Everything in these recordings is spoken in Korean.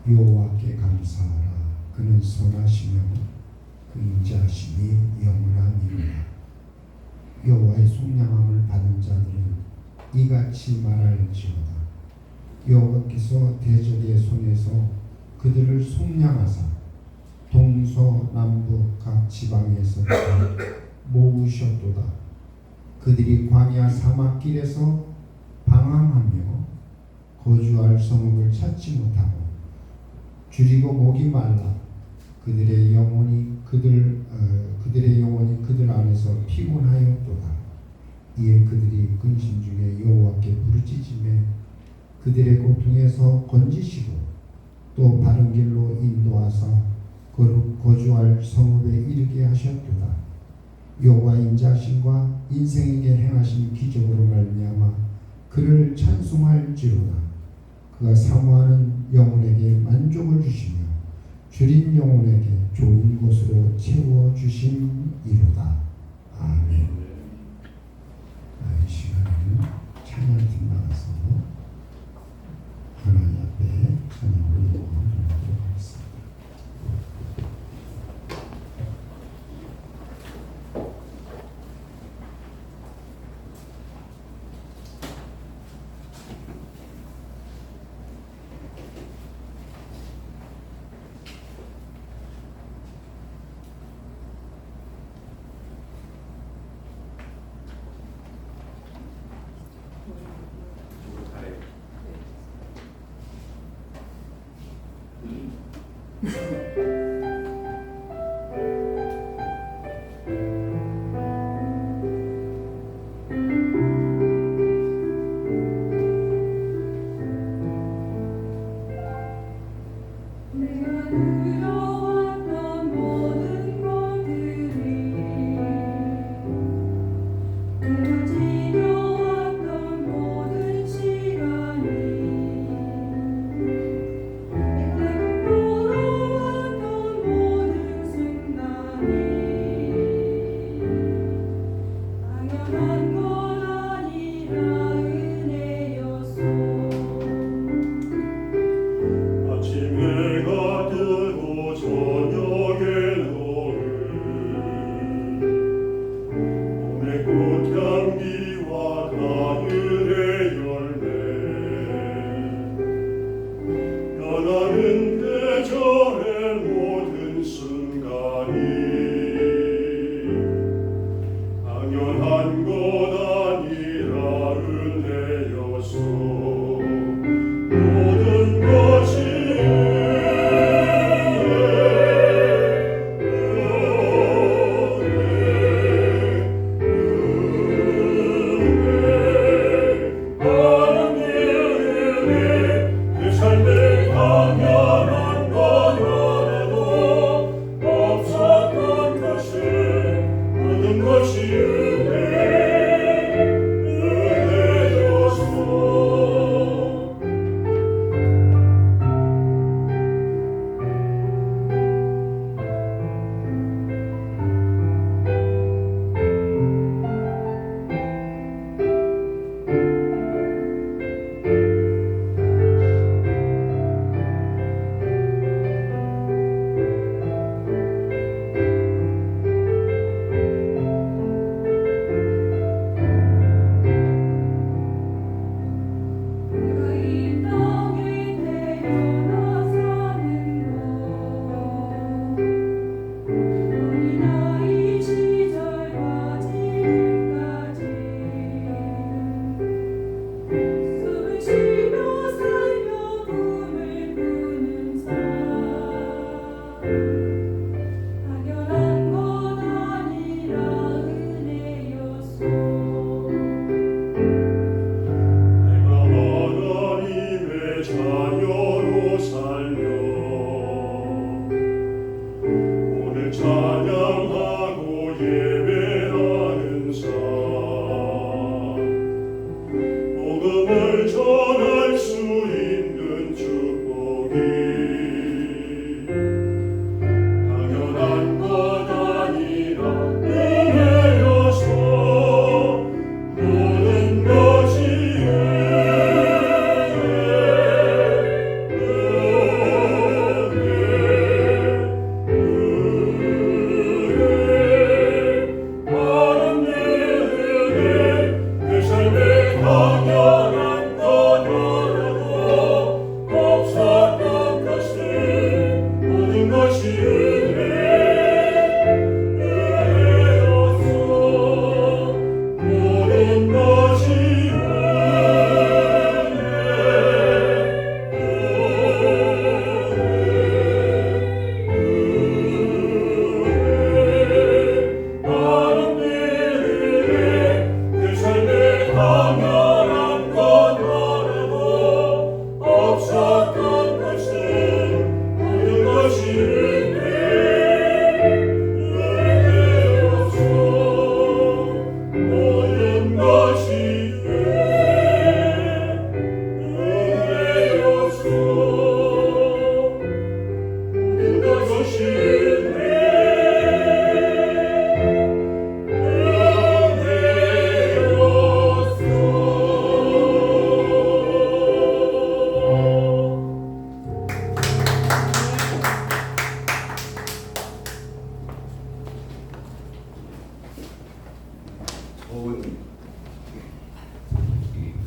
여호와께 감사하라. 그는 선하시며 그 인자하심이 영원하니라. 여호와의 속량함을 받은 자들은 이같이 말할지어다. 여호와께서 대적의 손에서 그들을 속량하사 동서남북 각 지방에서 모으셨도다. 그들이 광야 사막길에서 방황하며 거주할 성읍을 찾지 못하고 줄이고 목이 말라 그들의 영혼이 그들 안에서 피곤하였도다. 이에 그들이 근심 중에 여호와께 부르짖으며 그들의 고통에서 건지시고 또 바른 길로 인도하사 거주할 성읍에 이르게 하셨도다. 여호와의 인자하심과 인생에게 행하신 기적으로 말미암아 그를 찬송할지로다. 그가 사모하는 영혼에게 만족을 주시며 줄인 영혼에게 좋은 것으로 채워주심이로다. 아멘. 이 시간에는 찬양팀 나가서 하나님 앞에 찬양을 드리도록 하겠습니다. 없었던 것을 모든 것이 은혜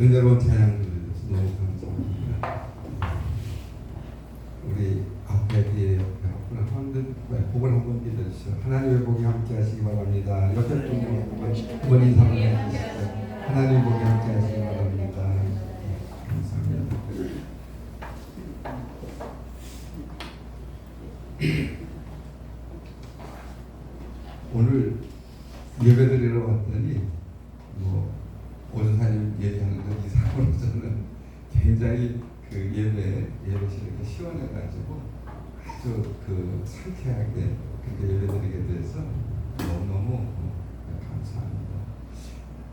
은혜로운 찬양 들려줘서 너무 감사합니다. 우리 앞에 뒤에 한번 복을 한번 빌어주시죠. 하나님의 복이 함께 하시기 바랍니다. 옆에 분은 인사 한번 해주시죠. 하나님의 복이 함께 하시기 바랍니다. 감사합니다. 오늘 예배드리러 왔더니 오전사님 얘기하는 것 이상으로 저는 굉장히 그 예배실이 이렇게 시원해가지고 아주 그 상쾌하게 그렇게 예배드리게 돼서 너무너무 감사합니다.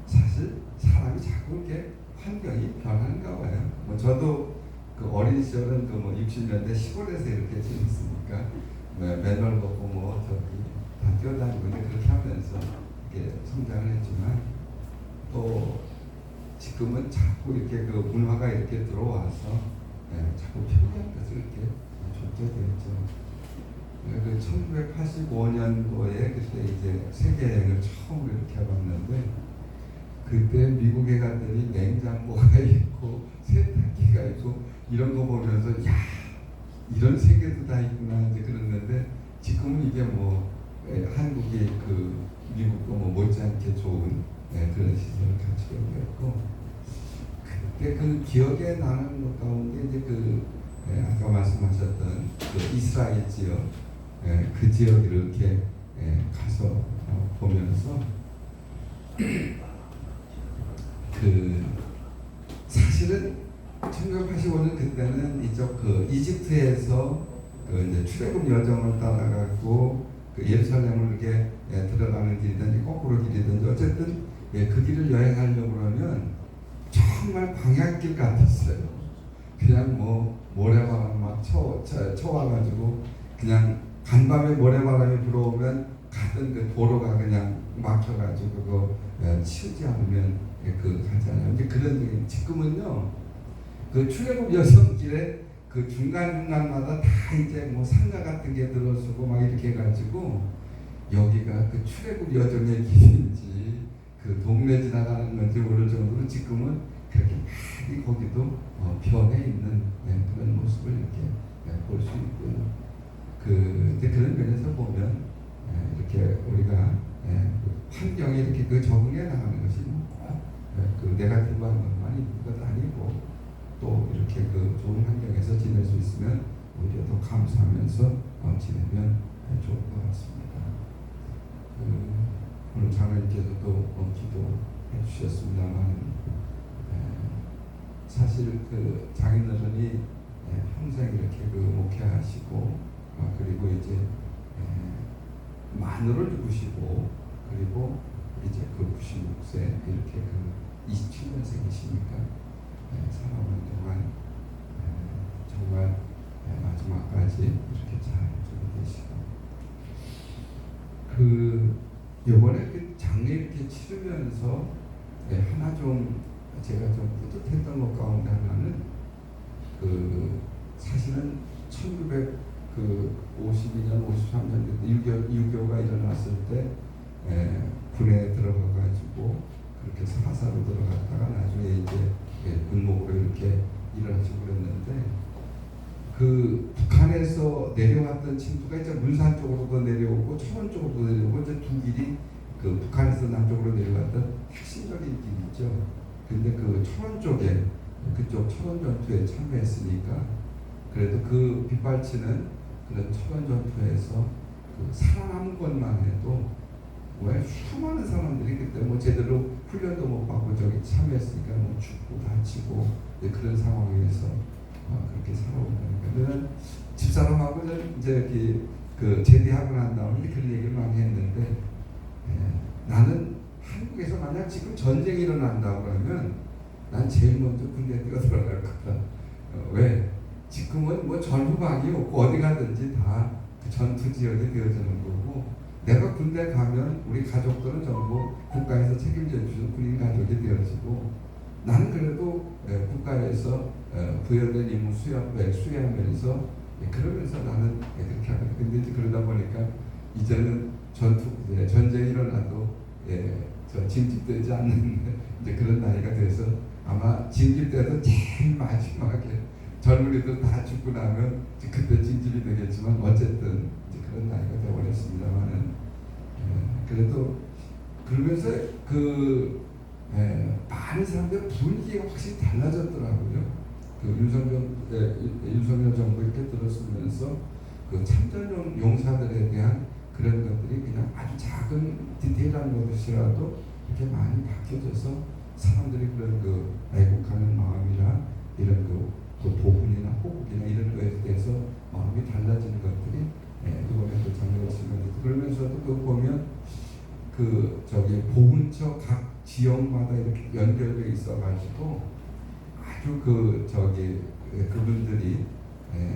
사실 사람이 자꾸 이렇게 환경이 변하는가 봐요. 저도 그 어린 시절은 그 60년대 시골에서 이렇게 지냈으니까 맨날 먹고 저기 다 뛰어다니고 그렇게 하면서 이렇게 성장을 했지만 또 지금은 자꾸 이렇게 그 문화가 이렇게 들어와서 자꾸 편리한 것을 이렇게 줬게 되었죠. 그 1985년도에 그때 이제 세계 여행을 처음으로 이렇게 해봤는데 그때 미국에 갔더니 냉장고가 있고 세탁기가 있고 이런 거 보면서 야 이런 세계도 다 있구나 이제 그랬는데 지금은 이게 한국이 그 미국도 못지않게 좋은 그런 시설을 갖추게 되었고 그때 그 기억에 나는 것 가운데 이제 아까 말씀하셨던 그 이스라엘 지역 그 지역 이렇게 가서 보면서 그 사실은 1985년 그때는 이쪽 그 이집트에서 그 이제 출애굽 여정을 따라가고 그 예루살렘을 이렇게 들어가는 길이든지 거꾸로 길이든지 어쨌든 그 길을 여행하려고 그러면 정말 광야길 같았어요. 그냥 모래바람 막 쳐와가지고 그냥 간밤에 모래바람이 불어오면 가던 그 도로가 그냥 막혀가지고 그거 치우지 않으면 가잖아요. 이제 그런 지금은요 그 출애굽 여정길에 그 중간중간마다 다 이제 상가 같은 게 들어서고 막 이렇게 해가지고 여기가 그 출애굽 여정의 길인지 그 동네 지나가는 건지 모를 정도로 지금은 그렇게 많이 거기도 변해 있는 그런 모습을 이렇게 볼 수 있고요. 이제 그런 면에서 보면 이렇게 우리가 환경에 이렇게 적응해 나가는 것이 그 네거티브한 것만 있는 것 아니고 또 이렇게 좋은 환경에서 지낼 수 있으면 오히려 더 감사하면서 지내면 좋을 것 같습니다. 오늘 장로님께서도 기도해 주셨습니다만 사실 장인어른이 평생 이렇게 목회하시고 그리고 이제 만으로 죽으시고 그리고 이제 96세 이렇게 27년생이시니까 살아오는 동안 정말 마지막까지 이렇게 잘 준비되시고 요번에 장례 이렇게 치르면서 하나 좀 제가 좀 뿌듯했던 것 가운데 하나는 사실은 1952년 53년 6.25가 일어났을 때 군에 들어가가지고 그렇게 사사로 들어갔다가 나중에 이제 군목으로 이렇게 일어나시고 그랬는데 북한에서 내려왔던 침투가 이제 문산 쪽으로도 내려오고 철원 쪽으로도 내려오고 이제 두 길이 북한에서 남쪽으로 내려왔던 핵심적인 길이죠. 근데 철원 쪽에 그쪽 철원 전투에 참여했으니까 그래도 빗발치는 그런 철원 전투에서 살아남은 것만 해도 왜 수많은 사람들이 그때 제대로 훈련도 못 받고 저기 참여했으니까 죽고 다치고 그런 상황에서 그렇게 살아온 거니까. 저는 집사람하고는 이제 제대하고 난 다음에 그런 얘기를 많이 했는데 나는 한국에서 만약 지금 전쟁이 일어난다고 그러면 난 제일 먼저 군대에 뛰어들어갈 거다. 왜? 지금은 전후방이 없고 어디 가든지 다 전투 지역이 되어지는 거고 내가 군대 가면 우리 가족들은 전부 국가에서 책임져 주는 군인 가족이 되어지고 나는 그래도 국가에서 부여된 임무 수행하면서 그러면서 나는 그렇게 하거든. 근데 이제 그러다 보니까 이제는 전쟁이 일어나도 저 징집되지 않는 이제 그런 나이가 돼서 아마 징집 때도 제일 마지막에 젊은이들 다 죽고 나면 이제 그때 징집이 되겠지만 어쨌든 이제 그런 나이가 되어버렸습니다만은 그래도 그러면서 많은 사람들 분위기가 확실히 달라졌더라고요. 그 윤석열 정부 이렇게 들었으면서 그 참전 용사들에 대한 그런 것들이 그냥 아주 작은 디테일한 것이라도 이렇게 많이 바뀌어져서 사람들이 그런 그 애국하는 마음이나 이런 그 도군이나 호국이나 이런 거에 대해서 마음이 달라지는 것들이 이번에도 장려했으면서 그러면서도 그 보면 그 저기 보훈처 각 지역마다 이렇게 연결돼 있어가지고 아주 그 저기 그분들이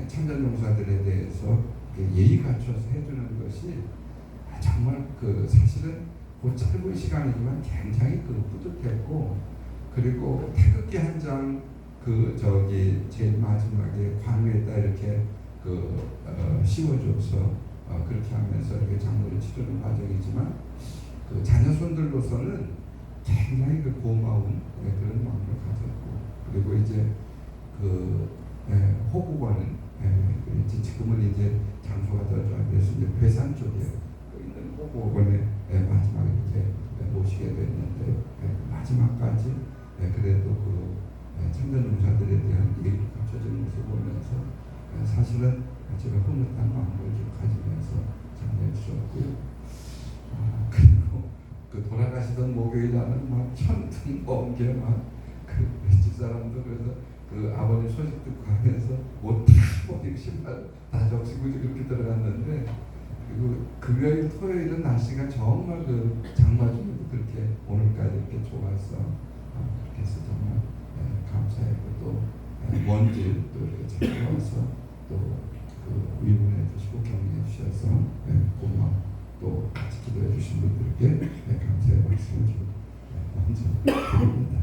참전용사들에 대해서 예의 갖춰서 해주는 것이 정말 그 사실은 그 짧은 시간이지만 굉장히 그 뿌듯했고 그리고 태극기 한 장 그 저기 제일 마지막에 관에다 이렇게 씌워줘서 그렇게 하면서 이렇게 장로를 치르는 과정이지만 그 자녀손들로서는 굉장히 그 고마운 그런 마음을 가졌고 그리고 이제 호국원은 지금은 이제 장소가 더 돼서 이제 괴산 쪽에 있는 호국원에 마지막에 이제 모시게 됐는데 마지막까지 그래도 그 참전용사들에 대한 예의를 갖춰진 모습을 보면서 사실은 제가 흐뭇한 마음을 좀 가지면서 장례를 주셨고요. 그리고 그 돌아가시던 목요일날은 막 천둥 번개 막그 집사람도 그래서 그 아버님 소식 듣고 가면서 옷다 벗기고 신발 다 적시고 그렇게 들어갔는데 그리고 금요일 토요일은 날씨가 정말 그 장마중에도 그렇게 오늘까지 이렇게 좋아서 그렇게 해서 정말 감사했고 또 먼지 또 이렇게 찾아와서 또 그 위문해 주시고 격려해 주셔서 고마워 또 같이 기도해 주신 분들께 감사의 말씀을 좀 먼저 드립니다.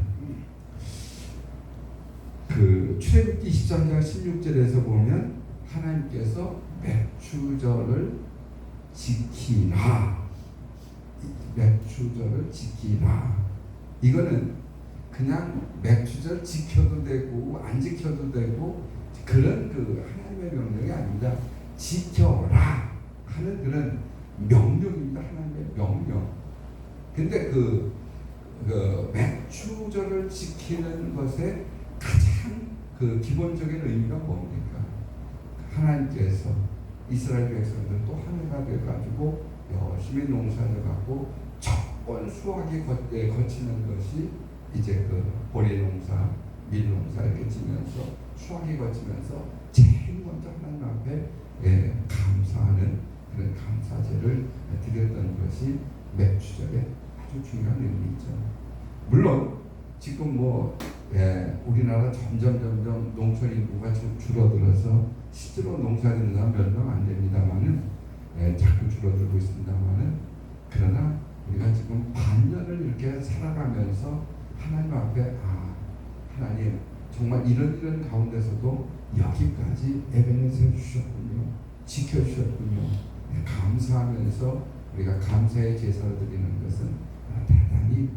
그 출애굽기 23장 16절에서 보면 하나님께서 맥추절을 지키라. 맥추절을 지키라. 이거는 그냥 맥추절 지켜도 되고 안 지켜도 되고 그런 그 하나님의 명령이 아닙니다. 지켜라 하는 그런 명령입니다. 하나님의 명령. 근데 그 맥추절을 지키는 것에 가장 그 기본적인 의미가 뭡니까? 하나님께서 이스라엘 백성들 또 하나가 돼가지고 열심히 농사져가고 첫번 수확이 거치는 것이 이제 그 보리농사, 밀농사 이렇게 지면서 수확이 거치면서 제일 먼저 하나님 앞에 감사하는 그런 감사제를 드렸던 것이 맥추절의 아주 중요한 의미죠. 물론 지금 우리나라 점점 농촌 인구가 줄어들어서 실제로 농사짓는 사람 몇 명 안 됩니다만은 자꾸 줄어들고 있습니다만은 그러나 우리가 지금 반년을 이렇게 살아가면서 하나님 앞에 하나님 정말 이런 가운데서도 여기까지 에베네스해 주셨군요. 지켜주셨군요. 감사하면서 우리가 감사의 제사를 드리는 것은 대단히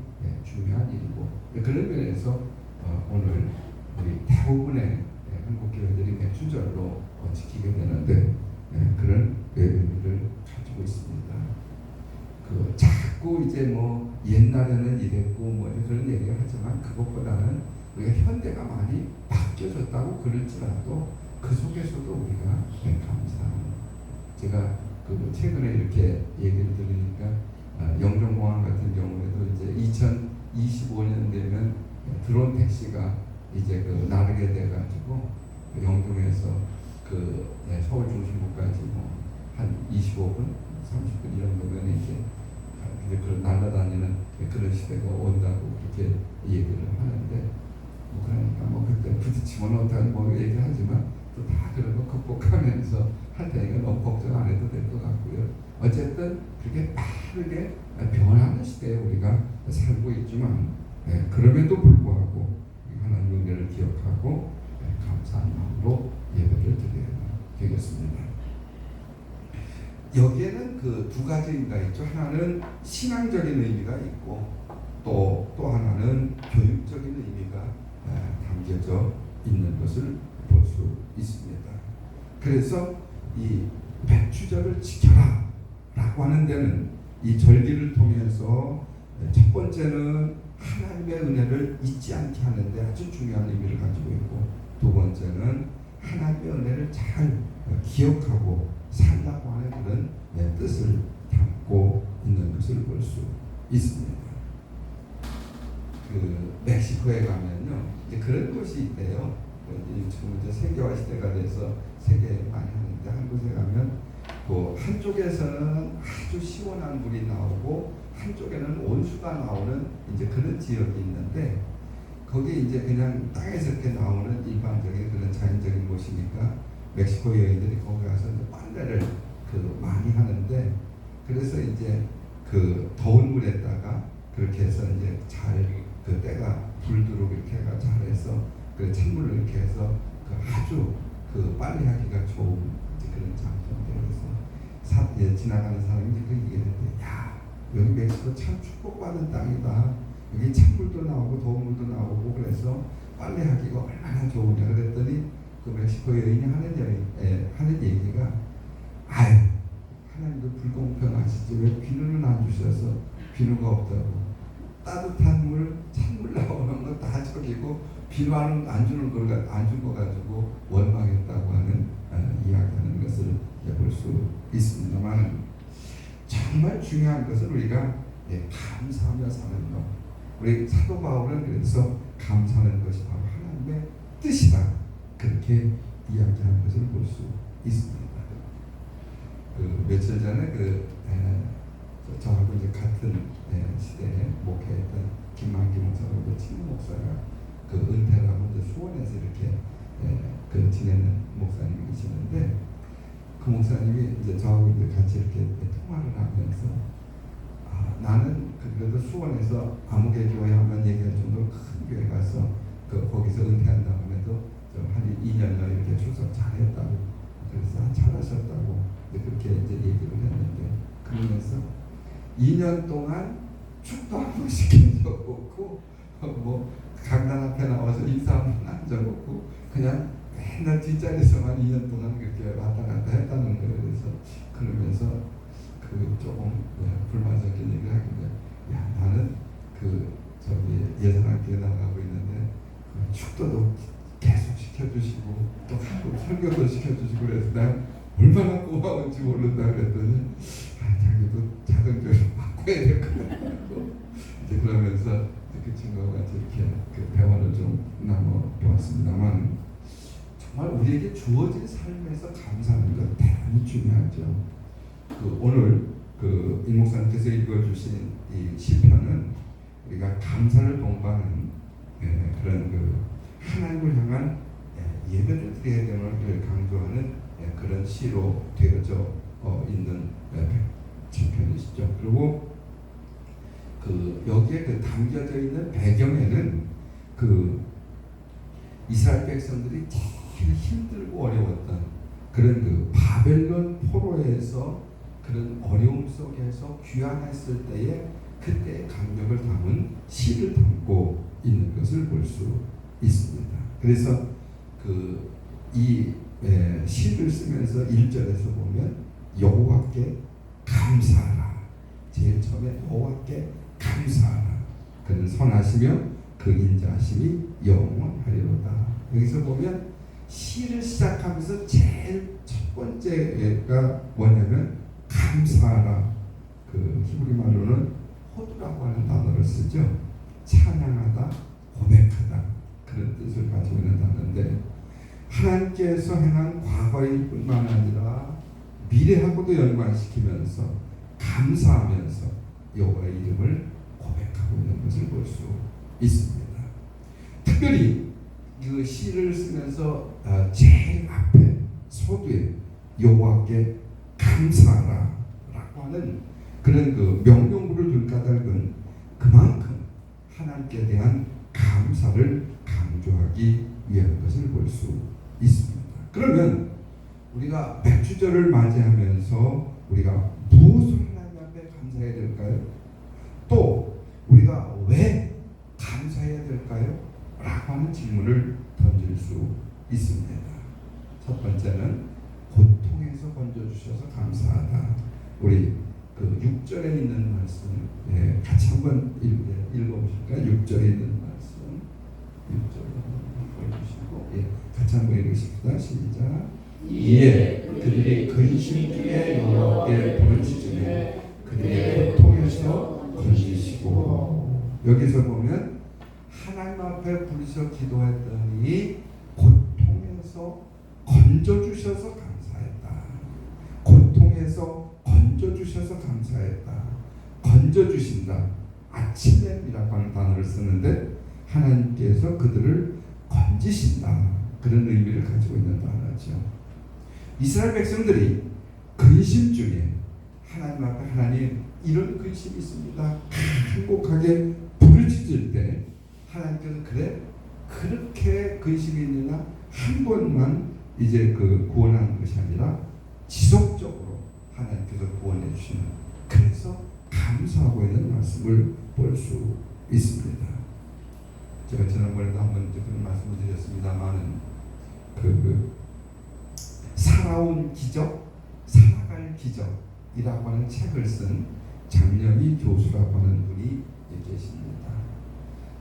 중요한 일이고 그런 면에서 오늘 우리 대부분의 한국 교회들이 맥추절로 지키게 되는데 그런 의미를 가지고 있습니다. 그 자꾸 이제 옛날에는 이랬고 그런 얘기를 하지만 그것보다는 우리가 현대가 많이 바뀌어졌다고 그럴지라도 그 속에서도 우리가 감사하는 제가 그 최근에 이렇게 얘기를 들으니까 영종공항 같은 경우에도 이제 2025년 되면 드론 택시가 이제 나르게 돼가지고 영종에서 서울 중심부까지 한 25분, 30분 이런 거면 이제 그런 날아다니는 그런 시대가 온다고 그렇게 얘기를 하는데 그러니까 그때 부딪히면 어떡하니 얘기하지만 또 다 그런 거 극복하면서 할 테니까 너무 걱정 안 해도 될 것 같고요. 어쨌든 그렇게 빠르게 변하는 시대에 우리가 살고 있지만 그럼에도 불구하고 하나님의 은혜를 기억하고 감사한 마음으로 예배를 드려야 되겠습니다. 여기에는 그 두 가지 의미가 있죠. 하나는 신앙적인 의미가 있고 것을 볼 수 있습니다. 그래서 이 백주절을 지켜라 라고 하는 데는 이 절기를 통해서 첫 번째는 하나님의 은혜를 잊지 않게 하는데 아주 중요한 의미를 가지고 있고, 두 번째는 하나님의 은혜를 잘 기억하고 살라고 하는 그런 뜻을 담고 있는 것을 볼 수 있습니다. 그 멕시코에 가면요, 이제 그런 곳이 있대요. 지금 이제 세계화 시대가 돼서 세계에 많이 하는데, 한 곳에 가면 그 한쪽에서는 아주 시원한 물이 나오고 한쪽에는 온수가 나오는 이제 그런 지역이 있는데, 거기 이제 그냥 땅에서 이렇게 나오는 일반적인 그런 자연적인 곳이니까 멕시코 여인들이 거기 가서 이제 빨래를 많이 하는데, 그래서 이제 그 더운 물에다가 그렇게 해서 이제 잘 그 때가 불도록 이렇게 해가 잘해서 그 찬물로 이렇게 해서 그 아주 그 빨래하기가 좋은 그런 장소인데, 그래서 지나가는 사람이 그 얘기를 했는데, 야, 여기 멕시코 참 축복받은 땅이다. 여기 찬물도 나오고 더운 물도 나오고 그래서 빨래하기가 얼마나 좋으냐 그랬더니, 그 멕시코 여인이 하는 얘기가, 아유, 하나님도 불공평하시지 왜 비누는 안 주셔서 비누가 없다고. 따뜻한 물, 찬물 나오는 거 다 저기고 비누 안 주는 걸 안 준 거 가지고 원망했다고 하는 이야기하는 것을 볼 수 있습니다만, 정말 중요한 것은 우리가 감사하며 사는 것. 우리 사도 바울은 그래서 감사하는 것이 바로 하나님의 뜻이다, 그렇게 이야기하는 것을 볼 수 있습니다. 그 며칠 전에 저하고 이제 같은 시대에 목회했던 김만기 목사라고 친구 목사가 그 은퇴를 하고 이제 수원에서 이렇게 지내는 목사님이 계시는데, 그 목사님이 이제 저하고 이제 같이 이렇게 통화를 하면서, 나는 그래도 수원에서 아무개 교회 하면 얘기할 정도로 큰 교회 가서 거기서 은퇴한 다음에도 한 2년여 이렇게 출석 잘했다고, 그래서 잘하셨다고 그렇게 이제 얘기를 했는데, 그러면서 2년 동안 축도 한 번 시킨 적 없고, 뭐 강단 앞에 나와서 인사 한 번 한 적 없고, 그냥 맨날 뒷자리에서만 2년 동안 그렇게 왔다 갔다 했다는 거예요. 그래서 그러면서 조금 불만스럽게 얘기를 하길래, 야, 나는 예산학교에 나가고 있는데 축도도 계속 시켜주시고 또 설교도 시켜주시고 그래서 내가 얼마나 고마운지 모른다 그랬더니, 자기도 작은 교회로 바꿔야 될 것 같다고 이제 그러면서 그 친구와 같이 이렇게 대화를 좀 나눠보았습니다만, 정말 우리에게 주어진 삶에서 감사하는 것 대단히 중요하죠. 오늘 임 목사님께서 읽어주신 이 시편은 우리가 감사를 동반하는 그런 하나님을 향한 예배를 드려야 되는 강조하는 그런 시로 되어져 있는 시편이시죠. 그리고 여기에 담겨져 있는 배경에는 이스라엘 백성들이 제일 힘들고 어려웠던 그런 바벨론 포로에서 그런 어려움 속에서 귀환했을 때의 그때의 감격을 담은 시를 담고 있는 것을 볼 수 있습니다. 그래서 이 시를 쓰면서 1절에서 보면 여호와께 감사하라. 제일 처음에 여호와께 감사하라. 그는 선하시며 그 인자하심이 영원하리로다. 여기서 보면 시를 시작하면서 제일 첫 번째가 뭐냐면 감사하라. 히브리 말로는 호두라고 하는 단어를 쓰죠. 찬양하다, 고백하다, 그런 뜻을 가지고 있는 단어인데, 하나님께서 행한 과거일 뿐만 아니라 미래하고도 연관시키면서 감사하면서 여호와의 이름을 고백하고 있는 것을 볼 수 있습니다. 특별히 이 시를 쓰면서 제일 앞에 서두에 여호와께 감사하라 라고 하는 그런 명령구를 둘 까닭은 그만큼 하나님께 대한 감사를 강조하기 위한 것을 볼 수 있습니다. 그러면 우리가 백주절을 맞이하면서 우리가 무엇을 하나님 앞에 감사해야 될까요? 또 우리가 왜 감사해야 될까요? 라고 하는 질문을 던질 수 있습니다. 첫 번째는 고통에서 건져주셔서 감사하다. 우리 그 6절에 있는 말씀, 같이 한번 읽어보실까요? 6절에 있는 말씀, 6절 읽으시고, 같이 한번 읽으십시다. 시작. 이에 그들이 근심 중에 여호와께 부르짖으며 그들의 고통에서 건지시고. 여기서 보면 하나님 앞에 부르셔 기도했더니 고통에서 건져주셔서 감사했다. 고통에서 건져주셔서 감사했다. 건져주신다. 아침엠이라고 하는 단어를 쓰는데 하나님께서 그들을 건지신다. 그런 의미를 가지고 있는 단어죠. 이스라엘 백성들이 근심 중에 하나님 앞에 하나님 이런 근심이 있습니다. 행복하게 부르짖을 때 하나님께서 그래 그렇게 근심이 있느냐 한 번만 이제 그 구원하는 것이 아니라 지속적으로 하나님께서 구원해 주시는, 그래서 감사하고 있는 말씀을 볼 수 있습니다. 제가 지난번에도 한번 그런 말씀을 드렸습니다만은 살아온 기적, 살아갈 기적이라고 하는 책을 쓴 장명희 교수라고 하는 분이 계십니다.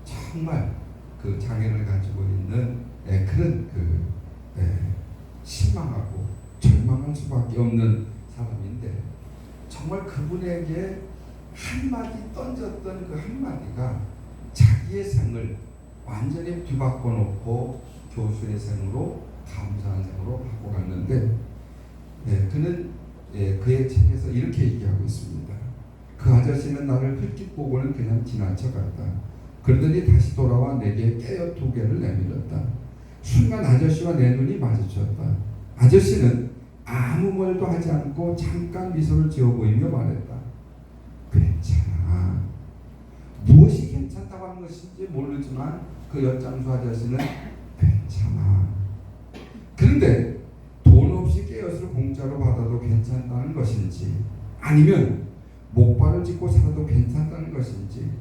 정말 그 장애를 가지고 있는 그런 실망하고 절망할 수밖에 없는 사람인데, 정말 그분에게 한마디 던졌던 그 한마디가 자기의 생을 완전히 뒤바꿔 놓고 교수의 생으로 감사한 생으로 하고 갔는데, 그는 그의 책에서 이렇게 얘기하고 있습니다. 그 아저씨는 나를 흘낏 보고는 그냥 지나쳐갔다. 그러더니 다시 돌아와 내게 깨어 두 개를 내밀었다. 순간 아저씨와 내 눈이 마주쳤다. 아저씨는 아무 말도 하지 않고 잠깐 미소를 지어 보이며 말했다. 괜찮아. 무엇이 괜찮다고 하는 것인지 모르지만 그 엿장수 아저씨는 괜찮아. 그런데 돈 없이 깨어서 공짜로 받아도 괜찮다는 것인지, 아니면 목발을 짚고 살아도 괜찮다는 것인지,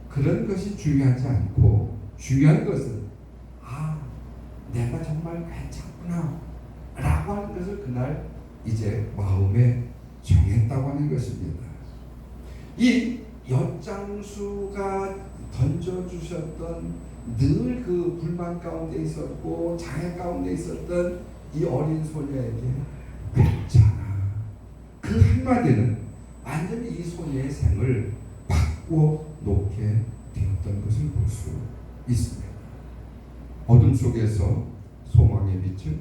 그런 것이 중요하지 않고 중요한 것은 내가 정말 괜찮구나 라고 하는 것을 그날 이제 마음에 정했다고 하는 것입니다. 이 엿장수가 던져주셨던 늘 그 불만 가운데 있었고 장애 가운데 있었던 이 어린 소녀에게 괜찮아, 그 한마디는 완전히 이 소녀의 생을 바꾸어 놓게 되었던 것을 볼 수 있습니다. 어둠 속에서 소망의 빛을,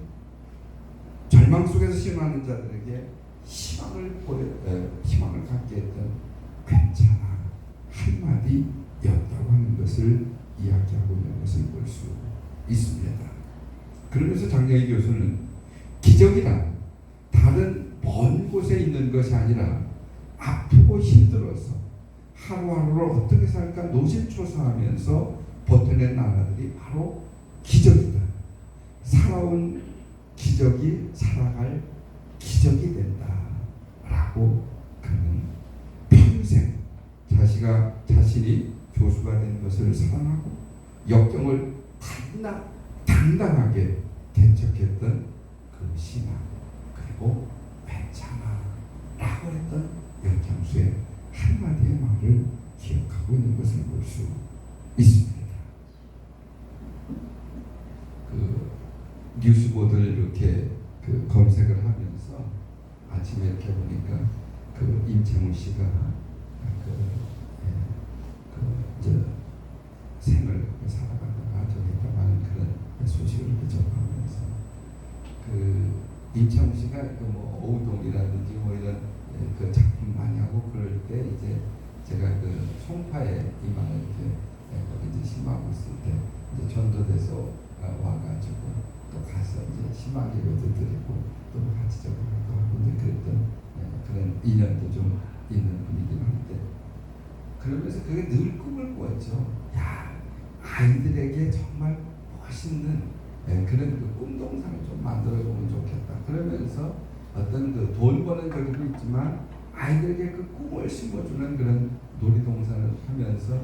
절망 속에서 희망하는 자들에게 희망을 갖게 했던 괜찮아 한마디였다고 하는 것을 이야기하고 있는 것을 볼 수 있습니다. 그러면서 장명희 교수는 기적이란 다른 먼 곳에 있는 것이 아니라 아프고 힘들어서 하루하루를 어떻게 살까 노심초사하면서 버텨낸 나라들이 바로 기적이다. 살아온 기적이 살아갈 기적이 된다라고 그는 평생 자신이 교수가 된 것을 사랑하고 역경을 당당하게 개척했던 그 신앙, 그리고 괜찮아 라고 했던 엿장수의 한마디의 말을 기억하고 있는 것을 볼 수 있습니다. 그 뉴스보드를 이렇게 검색을 하면서 아침에 이렇게 보니까 그 임채무 씨가 생을 살아가다가 저기다가 하는 그런 소식을 접하면서 임채무 씨가 뭐 어우동이라든지 뭐 이런 그 작품 많이 하고 그럴 때 이제 제가 그 송파에 이만을 이렇게 거기 이제 심하고 있을 때 이제 전도돼서 와가지고 또 가서 이제 심하기로도 드리고 또 같이 저기도 하고 이제 그랬던 그런 인연도 좀 있는 분이긴 한데, 그러면서 그게 늘 꿈을 꾸었죠. 아이들에게 정말 멋있는 그런 그 꿈동산을 좀 만들어보면 좋겠다. 그러면서 어떤 그 돈 버는 저기도 있지만 아이들에게 그 꿈을 심어주는 그런 놀이동산을 하면서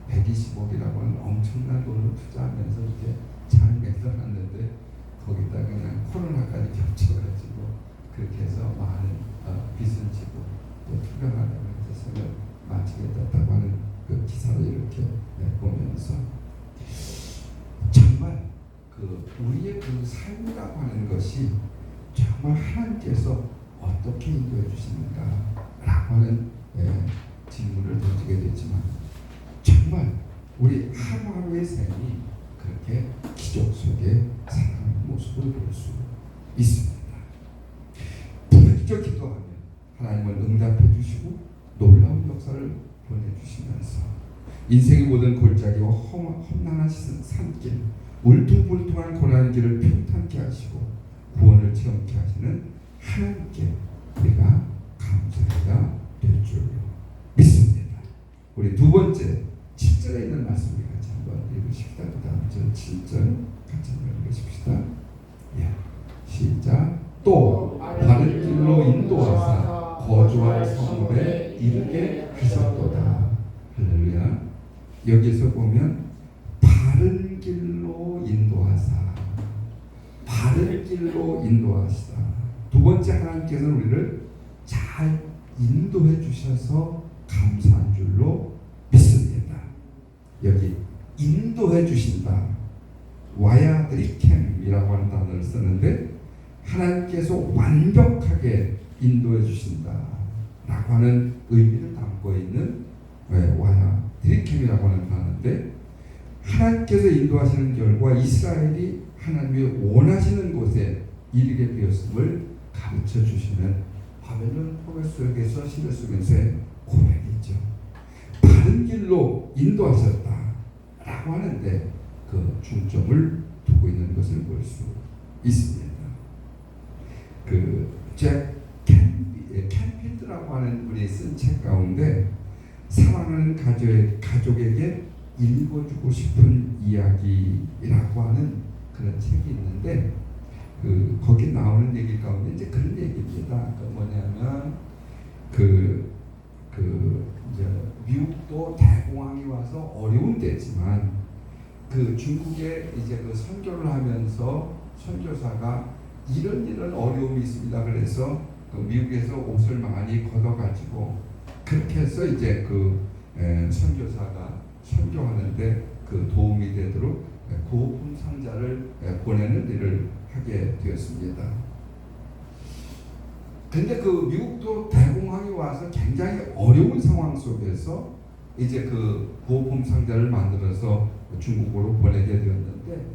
120억이라고 하는 엄청난 돈을 투자하면서 이렇게 잘 매달았는데 거기다 그냥 코로나까지 겹쳐가지고 그렇게 해서 많은 빚은 지고 또 투병하려고 해서 생을 마치게 됐다고 하는 그 기사를 이렇게 보면서 정말 그 우리의 그 삶이라고 하는 것이 정말 하나님께서 어떻게 인도해 주시는가라고 하는 질문을 던지게 되지만 정말 우리 하루하루의 삶이 그렇게 기적 속에 살아가는 모습을 볼 수 있습니다. 부르짖어 기도하면 하나님은 응답해 주시고 놀라운 역사를 보내주시면서 인생의 모든 골짜기와 험난한 산길, 울퉁불퉁한 고난길을 평탄케 하시고 구원을 체험케 하시는 하나님께 우리가 감사해야 될 줄로 믿습니다. 우리 두 번째 7절에 있는 말씀 우리 같이 한번 읽으십시다. 그 다음 절 7절 같이 한번 읽으십시다. 예, 시작. 또 바른 길로 인도하사 거주할 성읍에 이르게 하셨도다. 할렐루야. 여기서 보면 바른 길로 인도하사, 바른 길로 인도하시다. 두 번째, 하나님께서는 우리를 잘 인도해 주셔서 감사한 줄로 믿습니다. 여기 인도해 주신다. 와야드리캠이라고 하는 단어를 쓰는데 하나님께서 완벽하게 인도해 주신다 라고 하는 의미를 담고 있는 와야드리캠이라고 하는 단어인데 하나님께서 인도하시는 결과 이스라엘이 하나님이 원하시는 곳에 이르게 되었음을 가르쳐 주시는 바벨론 포로 속에서 시를 쓰면서의 고백이죠. 바른 길로 인도하셨다 라고 하는데 그 중점을 두고 있는 것을 볼 수 있습니다. 잭 캠필드라고 하는 분이 쓴 책 가운데 사랑하는 가족에게 읽어주고 싶은 이야기라고 하는 그런 책이 있는데 거기 나오는 얘기 가운데 이제 그런 얘기입니다. 뭐냐면 이제 미국도 대공황이 와서 어려운 때지만 중국에 이제 선교를 하면서 선교사가 이런 어려움이 있습니다. 그래서 미국에서 옷을 많이 걷어가지고 그렇게 해서 이제 선교사가 선교하는데 도움이 되도록 구호품 상자를 보내는 일을 하게 되었습니다. 근데 미국도 대공황이 와서 굉장히 어려운 상황 속에서 이제 구호품 상자를 만들어서 중국으로 보내게 되었는데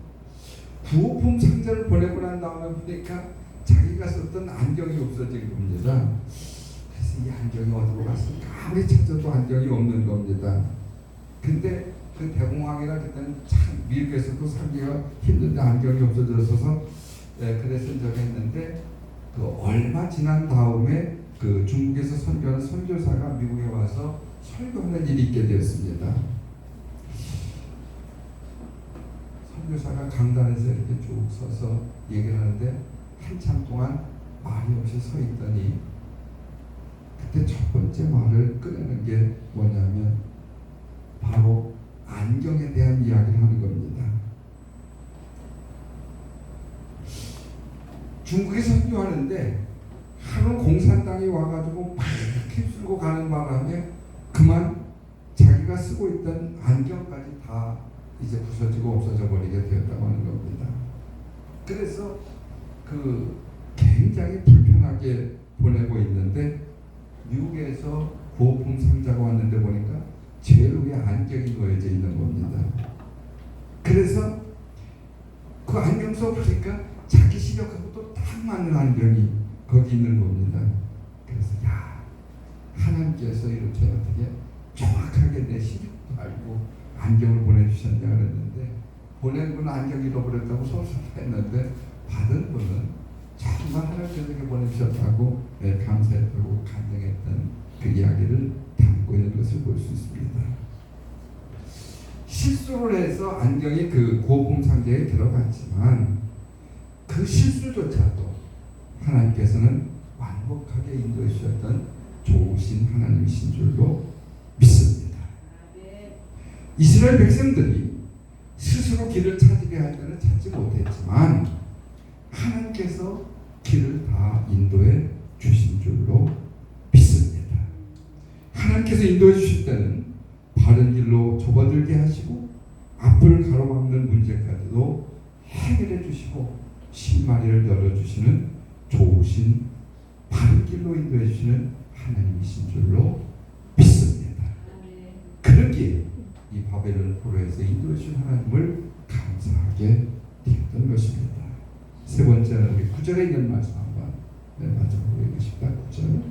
구호품 상자를 보내고 난 다음에 보니까 자기가 썼던 안경이 없어진 겁니다. 그래서 이 안경이 어디로 갔을까 아무리 찾아도 안경이 없는 겁니다. 근데 대공황이라 그때는 참 미국에서도 살기가 힘든데 안경이 없어졌어서 그래서 저기 했는데 얼마 지난 다음에 중국에서 선교하는 선교사가 미국에 와서 설교하는 일이 있게 되었습니다. 선교사가 강단에서 이렇게 쭉 서서 얘기를 하는데 한참 동안 말이 없이 서 있더니 그때 첫 번째 말을 꺼내는 게 뭐냐면 바로 안경에 대한 이야기를 하는 겁니다. 중국에 선교하는데 하루 공산당이 와가지고 막 휩쓸고 가는 바람에 그만 자기가 쓰고 있던 안경까지 다 이제 부서지고 없어져 버리게 되었다고 하는 겁니다. 그래서 굉장히 불편하게 보내고 있는데 미국에서 구호품 상자가 왔는데 보니까 제일 위에 안경이 놓여져 있는 겁니다. 그래서 그 안경 써보니까 자기 시력하고 또 딱 맞는 안경이 거기 있는 겁니다. 그래서 하나님께서 이렇게 어떻게 정확하게 내 시력도 알고 안경을 보내주셨냐 그랬는데 보낸 분은 안경 잃어버렸다고 서술했는데 받은 분은 정말 하나님께서 이렇게 보내주셨다고 감사했다고 감동했던 그 이야기를 담고 있는 것을 볼 수 있습니다. 실수를 해서 안경이 구호품 상자에 들어갔지만 그 실수조차도 하나님께서는 완벽하게 인도해 주셨던 좋으신 하나님이신 줄로 믿습니다. 이스라엘 백성들이 스스로 길을 찾으려 할 때는 찾지 못했지만 하나님께서 길을 다 인도해 주신 줄로 믿습니다. 하나님께서 인도해 주실 때는 바른 길로 접어들게 하시고 앞을 가로막는 문제까지도 해결해 주시고 실마리를 열어주시는 좋으신 바른 길로 인도해 주시는 하나님이신 줄로 믿습니다. 그러기에 이 바벨론 포로에서 인도해 주신 하나님을 감사하게 되었던 것입니다. 세 번째는 우리 9절에 있는 말씀 한번 마지막으로 읽으십니다. 9절.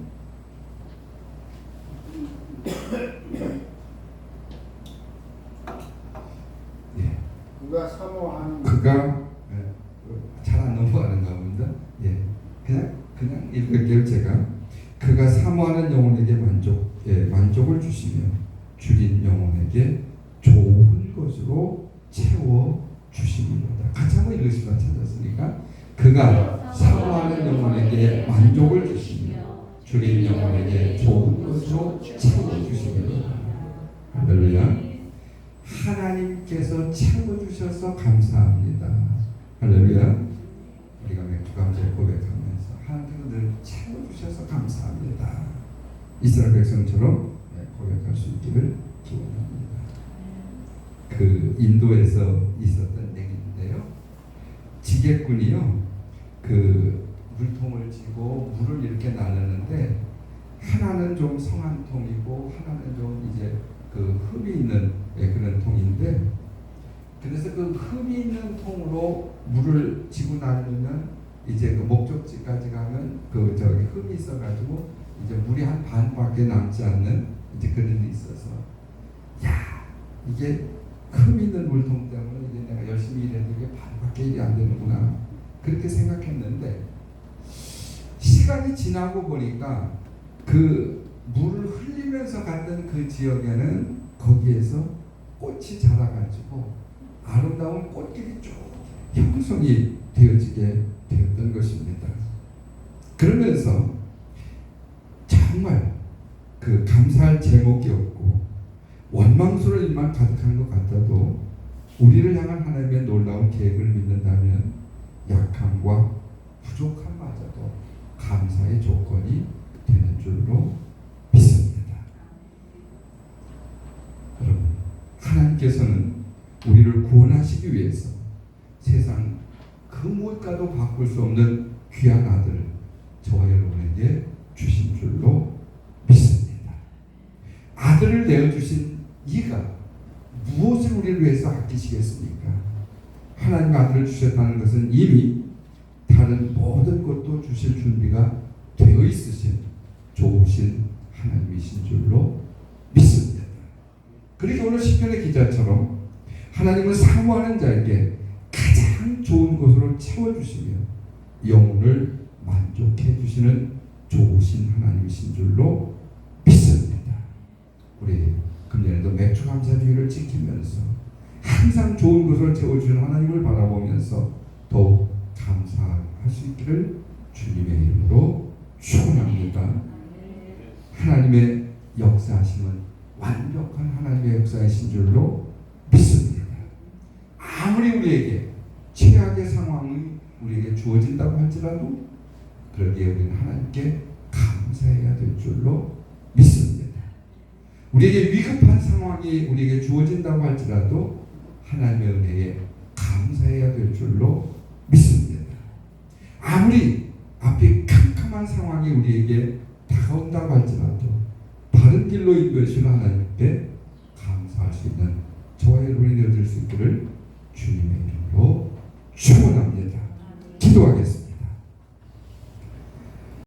예. 그가 사모하는 그가 잘 안 넘어가는가 봅니다. 예, 그냥 읽을게요. 제가 그가 사모하는 영혼에게 만족을 주시며 줄인 영혼에게 좋은 것으로 채워 주시리로다. 같이 한번 읽으시면 찾았으니까 그가 사모하는 영혼에게 만족을 주시며 줄인 영혼에게 좋은 것으로 채워 주시리로다. 할렐루야. 하나님께서 채워 주셔서 감사합니다. 할렐루야. 우리가 맥주 감사를 고백하면서 하나님께서 늘 채워주셔서 감사합니다. 이스라엘 백성처럼 고백할 수 있기를 기원합니다. 그 인도에서 있었던 얘기인데요. 지게꾼이요, 그 물통을 쥐고 물을 이렇게 나누는데 하나는 좀 성한 통이고 하나는 좀 이제 그 흠이 있는 그런 통인데, 그래서 그 흠이 있는 통으로 물을 쥐고 나누면 이제 그 목적지까지 가면 그 저기 흠이 있어가지고 이제 물이 한 반밖에 남지 않는 이제 그런 일이 있어서, 야, 이게 흠 있는 물통 때문에 이제 내가 열심히 일해도 이게 반밖에 일이 안 되는구나, 그렇게 생각했는데 시간이 지나고 보니까 그 물을 흘리면서 갔던 그 지역에는 거기에서 꽃이 자라가지고 아름다운 꽃길이 쭉 형성이 되어지게 되었던 것입니다. 그러면서 정말 그 감사할 제목이 없고 원망스러운 일만 가득한 것 같아도 우리를 향한 하나님의 놀라운 계획을 믿는다면 약함과 부족함마저도 감사의 조건이 되는 줄로 믿습니다. 여러분, 하나님께서는 우리를 구원하시기 위해서 세상 그 무엇과도 바꿀 수 없는 귀한 아들을 저와 여러분에게 주신 줄로 믿습니다. 아들을 내어주신 이가 무엇을 우리를 위해서 아끼시겠습니까? 하나님 아들을 주셨다는 것은 이미 다른 모든 것도 주실 준비가 되어 있으신 좋으신 하나님이신 줄로 믿습니다. 그리고 오늘 시편의 기자처럼 하나님은 사모하는 자에게 가장 좋은 것으로 채워주시며 영혼을 만족해 주시는 좋으신 하나님이신 줄로 믿습니다. 우리 금년에도 맥주 감사주의를 지키면서 항상 좋은 것을 채워주시는 하나님을 바라보면서 더욱 감사할 수 있기를 주님의 이름으로 축원합니다. 하나님의 역사하심은 완벽한 하나님의 역사이신 줄로 믿습니다. 아무리 우리에게 최악의 상황이 우리에게 주어진다고 할지라도 그러기에 우리는 하나님께 감사해야 될 줄로 믿습니다. 우리에게 위급한 상황이 우리에게 주어진다고 할지라도 하나님의 은혜에 감사해야 될 줄로 믿습니다. 아무리 앞에 캄캄한 상황이 우리에게 다가온다고 할지라도 바른 길로 인도하시는 하나님께 감사할 수 있는 저와 여러분이 되어질 수 있기를 주님의 이름으로 축원합니다. 기도하겠습니다.